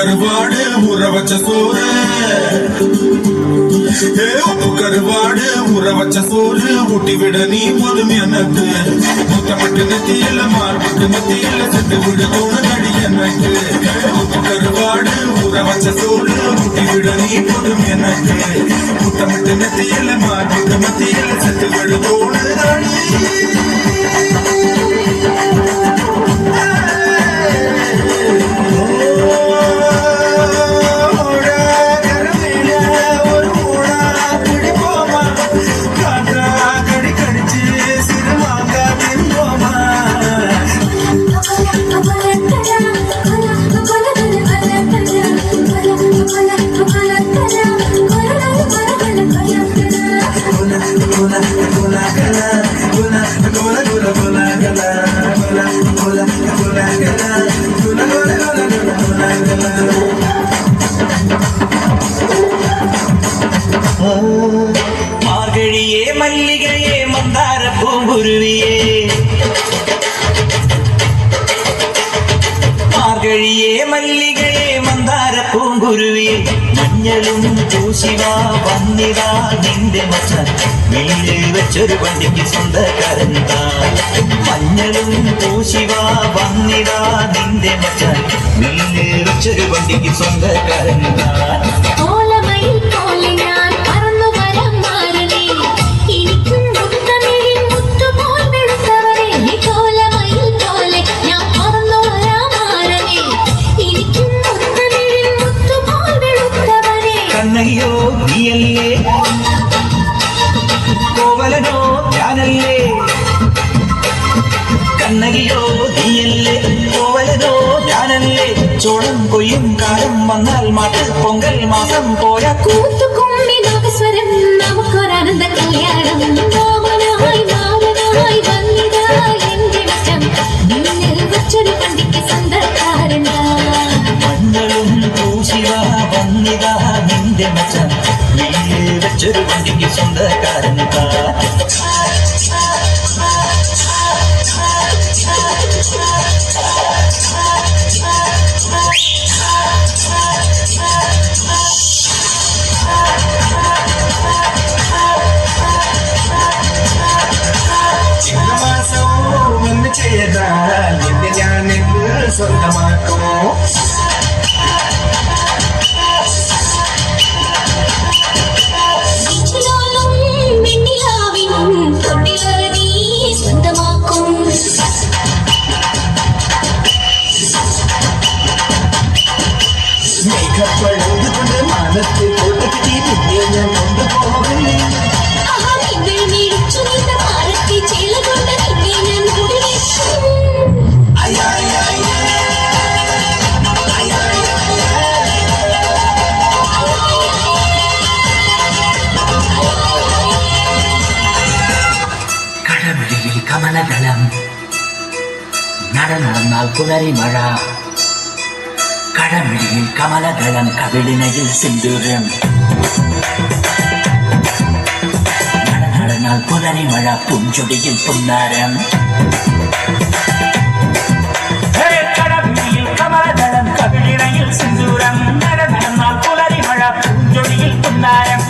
கருவாடு ஊற வச்ச சோறு உப்பு கருவாடு ஊற வச்ச சோறு ஊட்டி விட நீ போதும் எனக்கு முத்தப்பட்டு நெத்தியில மார்பட்டு நெத்தியில செத்து விட தோணுதடி எனக்கு உப்பு கருவாடு ஊற வச்ச சோறு ஊட்டி விட நீ போதும் எனக்கு முத்தப்பட்டு நெத்தியில மார்பட்டு நெத்தியில செத்து விட தோணுதடி மார்கழியே மல்லிகையே மந்தார பூங்குருவியே மார்கழியே மல்லிகையே மந்தார பூங்குருவியே മഞ്ഞളും പൂശിവാ വന്നിതാ നിന്റെ മച്ചാൻ വീട്ടിൽ വെച്ചൊരു വണ്ടിക്ക് സ്വന്തക്കാരന്താ മഞ്ഞളും പൂശിവാ വന്നിതാ നിന്റെ മച്ചാൻ വീട്ടിൽ വെച്ചൊരു വണ്ടിക്ക് സ്വന്തക്കാരന്താ കണ്ണയ്യോ നീയല്ലേ കോവലനോ ഞാനല്ലേ കണ്ണകിയോ നീയല്ലേ കോവലനോ ഞാനല്ലേ ചോളം കൊയ്യും കാലം വന്നാൽ മാട്ട് പൊങ്കൽ മാസം പോയ കൂത്തുകുമ്മി നാഗസ്വരം നമുക്കൊരാനന്ദ കല്യാണം മോഹനമായി മാമനായി വന്നിതാ എന്റെ മച്ചം നിന്നിൽ വച്ചൊരു പണ്ടിക്ക് സ്വന്തക്കാരനാ മഞ്ഞളും പൂശിവാ വന്നിതാ നിന്റെ മച്ചാൻ വീട്ടിൽ വെച്ചൊരു വണ്ടിക്ക് സ്വന്തക്കാരനാ നിന്നെ ഞാൻ സ്വന്തമാക്കോ മേഘപ്പഴുതുകൊണ്ട് മാനത്തെ കൊണ്ടുകിട്ടി പിന്നെ ഞാൻ കൊണ്ടുപോകലേ കടമഴയിൽ കമലദളം നടന്നാൽ പുലരി മഴ കടമഴയിൽ കമലദളം കവിളിനയിൽ സിന്ദൂരം നടന്നാൽ പുലരി മഴ പുഞ്ചൊടിയിൽ പുന്നാരം കടമഴയിൽ കമലദളം കവിളിനയിൽ സിന്ദൂരം നടന്നാൽ പുലരി മഴ പുഞ്ചൊടിയിൽ പുന്നാരം